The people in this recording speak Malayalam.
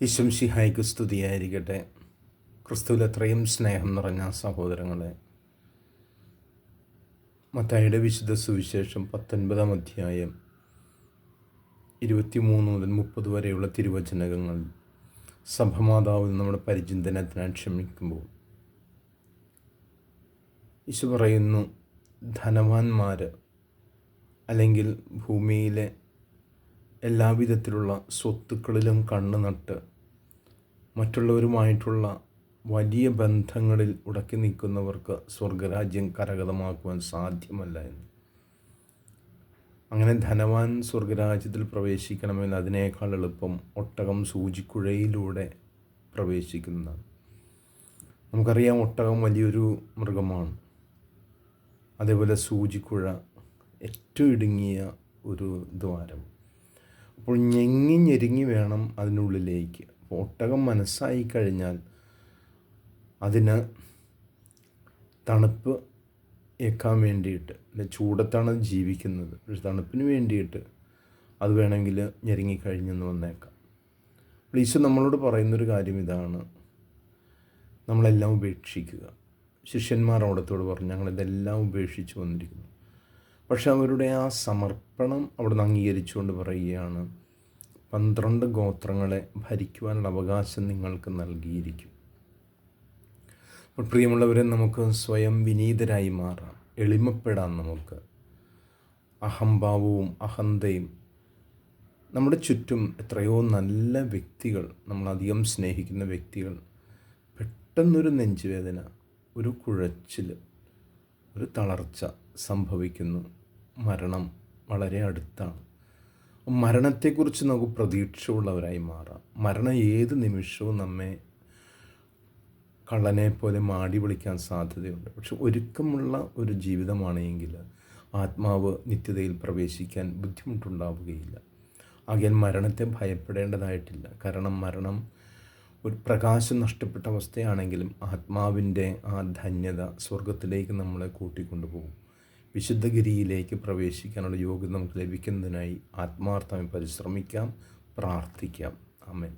ഈശംസിഹായ്ക്ക് സ്തുതിയായിരിക്കട്ടെ. ക്രിസ്തുവിൽ എത്രയും സ്നേഹം നിറഞ്ഞ സഹോദരങ്ങളെ, മത്തായിയുടെ വിശുദ്ധ സുവിശേഷം 19-ാം അധ്യായം 23 മുതൽ 30 വരെയുള്ള തിരുവചനങ്ങൾ സഭമാതാവ് നമ്മുടെ പരിചിന്തനത്തിനായി ക്ഷമിക്കുമ്പോൾ ഈശോ പറയുന്നു, ധനവാന്മാർ അല്ലെങ്കിൽ ഭൂമിയിലെ എല്ലാവിധത്തിലുള്ള സ്വത്തുക്കളിലും കണ്ണു നട്ട് മറ്റുള്ളവരുമായിട്ടുള്ള വലിയ ബന്ധങ്ങളിൽ ഉടക്കി നിൽക്കുന്നവർക്ക് സ്വർഗരാജ്യം കരഗതമാക്കുവാൻ സാധ്യമല്ല എന്ന്. അങ്ങനെ ധനവാൻ സ്വർഗരാജ്യത്തിൽ പ്രവേശിക്കണമെങ്കിൽ അതിനേക്കാൾ എളുപ്പം ഒട്ടകം സൂചിക്കുഴയിലൂടെ പ്രവേശിക്കുന്നതാണ്. നമുക്കറിയാം, ഒട്ടകം വലിയൊരു മൃഗമാണ്. അതേപോലെ സൂചിക്കുഴ ഏറ്റവും ഇടുങ്ങിയ ഒരു ദ്വാരം. അപ്പോൾ ഞെരുങ്ങി വേണം അതിനുള്ളിലേക്ക്. അപ്പോൾ ഒട്ടകം മനസ്സായി കഴിഞ്ഞാൽ അതിന് തണുപ്പ് ഏൽക്കാൻ വേണ്ടിയിട്ട്, അല്ലെ ചൂടത്താണ് ജീവിക്കുന്നത്, പക്ഷെ തണുപ്പിന് വേണ്ടിയിട്ട് അത് വേണമെങ്കിൽ ഞെരുങ്ങിക്കഴിഞ്ഞെന്ന് വന്നേക്കാം. അപ്പോൾ ഈശോ നമ്മളോട് പറയുന്നൊരു കാര്യം ഇതാണ്: നമ്മളെല്ലാം ഉപേക്ഷിക്കുക. ശിഷ്യന്മാർ അവിടത്തോട് പറഞ്ഞു, ഞങ്ങളിതെല്ലാം ഉപേക്ഷിച്ച് വന്നിരിക്കുന്നു. പക്ഷെ അവരുടെ ആ സമർപ്പണം അവിടുന്ന് അംഗീകരിച്ചുകൊണ്ട് പറയുകയാണ്, 12 ഗോത്രങ്ങളെ ഭരിക്കുവാനുള്ള അവകാശം നിങ്ങൾക്ക് നൽകിയിരിക്കും. അപ്പോൾ പ്രിയമുള്ളവരെ, നമുക്ക് സ്വയം വിനീതരായി മാറാം, എളിമപ്പെടാം. നമുക്ക് അഹംഭാവവും അഹന്തയും, നമ്മുടെ ചുറ്റും എത്രയോ നല്ല വ്യക്തികൾ, നമ്മളധികം സ്നേഹിക്കുന്ന വ്യക്തികൾ, പെട്ടെന്നൊരു നെഞ്ചുവേദന, ഒരു കുഴച്ചിൽ, ഒരു തളർച്ച സംഭവിക്കുന്നു. മരണം വളരെ അടുത്താണ്. മരണത്തെക്കുറിച്ച് നമുക്ക് പ്രതീക്ഷയുള്ളവരായി മാറാം. മരണം ഏത് നിമിഷവും നമ്മെ കള്ളനെ പോലെ മാടി വിളിക്കാൻ സാധ്യതയുണ്ട്. പക്ഷെ ഒരുക്കമുള്ള ഒരു ജീവിതമാണെങ്കിൽ ആത്മാവ് നിത്യതയിൽ പ്രവേശിക്കാൻ ബുദ്ധിമുട്ടുണ്ടാവുകയില്ല. ആകയാൽ മരണത്തെ ഭയപ്പെടേണ്ടതായിട്ടില്ല. കാരണം മരണം ഒരു പ്രകാശം നഷ്ടപ്പെട്ട അവസ്ഥയാണെങ്കിലും ആത്മാവിൻ്റെ ആ ധന്യത സ്വർഗത്തിലേക്ക് നമ്മളെ കൂട്ടിക്കൊണ്ടുപോകും. വിശുദ്ധഗിരിയിലേക്ക് പ്രവേശിക്കാനുള്ള യോഗ്യത നമുക്ക് ലഭിക്കുന്നതിനായി ആത്മാർത്ഥമായി പരിശ്രമിക്കാം, പ്രാർത്ഥിക്കാം. ആമേൻ.